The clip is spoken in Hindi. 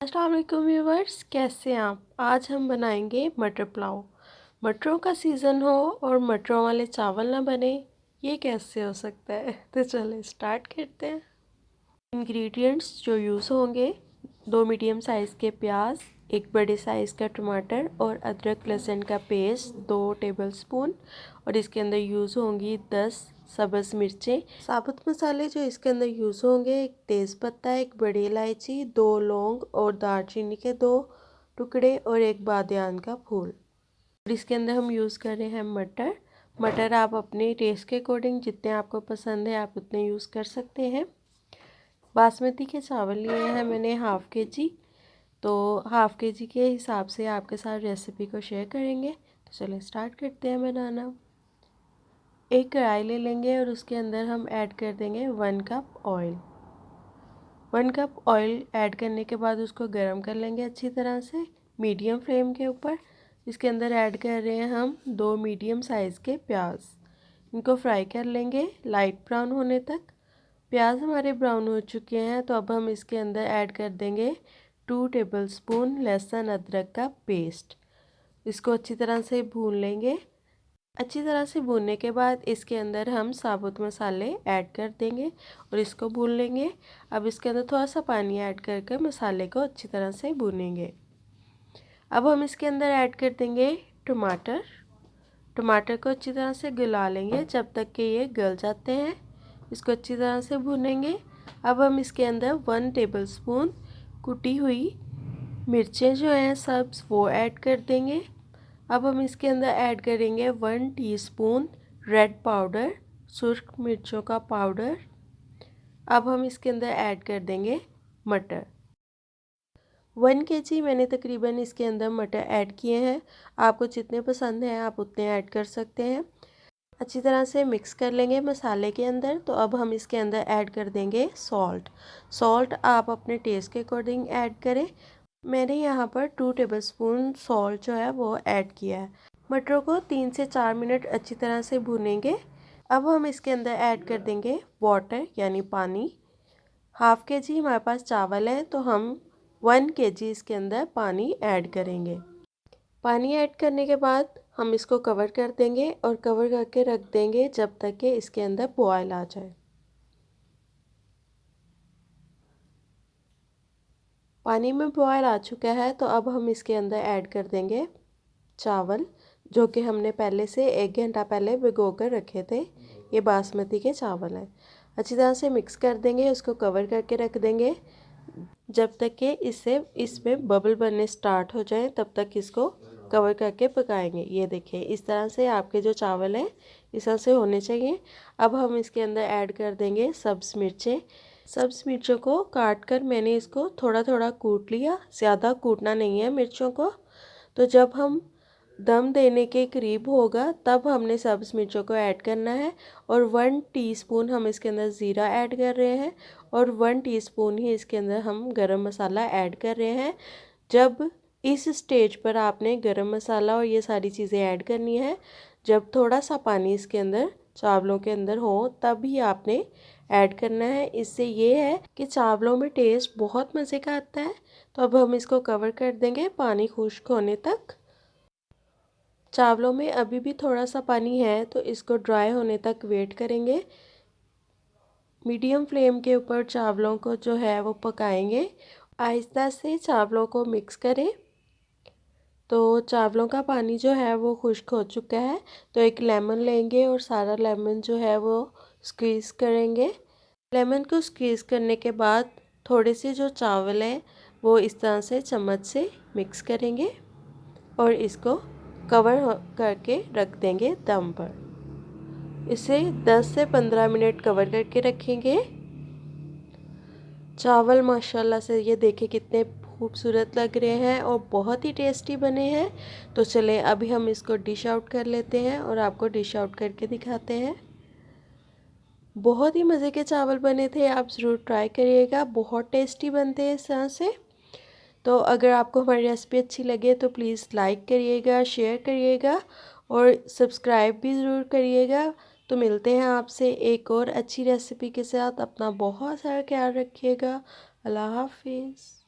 अस्सलाम वालेकुम व्यूवर्स, कैसे हैं आप। आज हम बनाएंगे मटर पुलाव। मटरों का सीज़न हो और मटरों वाले चावल ना बने, ये कैसे हो सकता है। तो चलिए स्टार्ट करते हैं। इंग्रेडिएंट्स जो यूज़ होंगे, 2 मीडियम साइज़ के प्याज, 1 बड़े साइज़ का टमाटर और अदरक लहसुन का पेस्ट 2 टेबलस्पून। और इसके अंदर यूज़ होंगी 10 सब्ज़ मिर्चें। साबुत मसाले जो इसके अंदर यूज़ होंगे, 1 तेज़पत्ता, 1 बड़ी इलायची, 2 लौंग और दालचीनी के 2 टुकड़े और 1 बादियान का फूल। और इसके अंदर हम यूज़ कर रहे हैं मटर। मटर आप अपने टेस्ट के अकॉर्डिंग जितने आपको पसंद है आप उतने यूज़ कर सकते हैं। बासमती के चावल लिए हैं मैंने हाफ़ के जी, तो हाफ़ के जी के हिसाब से आपके साथ रेसिपी को शेयर करेंगे। तो चलिए स्टार्ट करते हैं बनाना। एक कढ़ाई ले लेंगे और उसके अंदर हम ऐड कर देंगे 1 cup oil. 1 cup oil add करने के बाद उसको गर्म कर लेंगे अच्छी तरह से मीडियम फ्लेम के ऊपर। इसके अंदर ऐड कर रहे हैं हम 2 मीडियम साइज़ के प्याज। इनको फ्राई कर लेंगे लाइट ब्राउन होने तक। प्याज हमारे ब्राउन हो चुके हैं, तो अब हम इसके अंदर ऐड कर देंगे 2 टेबलस्पून लहसुन अदरक का पेस्ट। इसको अच्छी तरह से भून लेंगे। अच्छी तरह से भूनने के बाद इसके अंदर हम साबुत मसाले ऐड कर देंगे और इसको भून लेंगे। अब इसके अंदर थोड़ा सा पानी ऐड करके मसाले को अच्छी तरह से भूनेंगे। अब हम इसके अंदर ऐड कर देंगे टमाटर। टमाटर को अच्छी तरह से गला लेंगे जब तक कि ये गल जाते हैं। इसको अच्छी तरह से भूनेंगे। अब हम इसके अंदर 1 टेबलस्पून कुटी हुई मिर्चें जो हैं सब्ज़ वो ऐड कर देंगे। अब हम इसके अंदर ऐड करेंगे 1 टीस्पून रेड पाउडर, सुर्ख मिर्चों का पाउडर। अब हम इसके अंदर ऐड कर देंगे मटर। 1 केजी मैंने तकरीबन इसके अंदर मटर ऐड किए हैं। आपको जितने पसंद हैं आप उतने ऐड कर सकते हैं। अच्छी तरह से मिक्स कर लेंगे मसाले के अंदर। तो अब हम इसके अंदर ऐड कर देंगे सॉल्ट आप अपने टेस्ट के अकॉर्डिंग ऐड करें। मैंने यहाँ पर 2 टेबलस्पून सॉल्ट जो है वो ऐड किया है। मटरों को 3 से 4 मिनट अच्छी तरह से भूनेंगे। अब हम इसके अंदर ऐड कर देंगे वाटर यानी पानी। हाफ़ के जी हमारे पास चावल है, तो हम 1 केजी इसके अंदर पानी ऐड करेंगे। पानी ऐड करने के बाद हम इसको कवर कर देंगे और कवर करके रख देंगे जब तक कि इसके अंदर बॉयल आ जाए। पानी में बॉयल आ चुका है, तो अब हम इसके अंदर ऐड कर देंगे चावल, जो कि हमने पहले से 1 घंटा पहले भिगो कर रखे थे। ये बासमती के चावल हैं। अच्छी तरह से मिक्स कर देंगे, उसको कवर करके रख देंगे जब तक कि इसमें बबल बनने स्टार्ट हो जाए, तब तक इसको कवर करके पकाएंगे। ये देखिए इस तरह से आपके जो चावल हैं इस तरह से होने चाहिए। अब हम इसके अंदर ऐड कर देंगे सब्ज़ मिर्चें। सब्ज़ मिर्चों को काट कर मैंने इसको थोड़ा थोड़ा कूट लिया, ज़्यादा कूटना नहीं है मिर्चों को। तो जब हम दम देने के करीब होगा तब हमने सब्ज़ मिर्चों को ऐड करना है। और 1 टीस्पून हम इसके अंदर ज़ीरा ऐड कर रहे हैं और 1 टीस्पून ही इसके अंदर हम गरम मसाला ऐड कर रहे हैं। जब इस स्टेज पर आपने गरम मसाला और ये सारी चीज़ें ऐड करनी है, जब थोड़ा सा पानी इसके अंदर चावलों के अंदर हो तब ही आपने ऐड करना है। इससे ये है कि चावलों में टेस्ट बहुत मज़े का आता है। तो अब हम इसको कवर कर देंगे पानी खुश्क होने तक। चावलों में अभी भी थोड़ा सा पानी है, तो इसको ड्राई होने तक वेट करेंगे। मीडियम फ्लेम के ऊपर चावलों को जो है वो पकाएंगे। आहिस्ता से चावलों को मिक्स करें। तो चावलों का पानी जो है वो खुश्क हो चुका है, तो एक लेमन लेंगे और सारा लेमन जो है वो स्क्वीज़ करेंगे। लेमन को स्क्वीज़ करने के बाद थोड़े से जो चावल हैं वो इस तरह से चम्मच से मिक्स करेंगे और इसको कवर करके रख देंगे दम पर। इसे 10 से 15 मिनट कवर करके रखेंगे। चावल माशाल्लाह से ये देखें कितने खूबसूरत लग रहे हैं और बहुत ही टेस्टी बने हैं। तो चलें अभी हम इसको डिश आउट कर लेते हैं और आपको डिश आउट करके दिखाते हैं। बहुत ही मज़े के चावल बने थे, आप ज़रूर ट्राई करिएगा, बहुत टेस्टी बनते हैं इस तरह से। तो अगर आपको हमारी रेसिपी अच्छी लगे तो प्लीज़ लाइक करिएगा, शेयर करिएगा और सब्सक्राइब भी ज़रूर करिएगा। तो मिलते हैं आपसे एक और अच्छी रेसिपी के साथ। अपना बहुत सारा ख्याल रखिएगा। अल्लाह हाफिज़।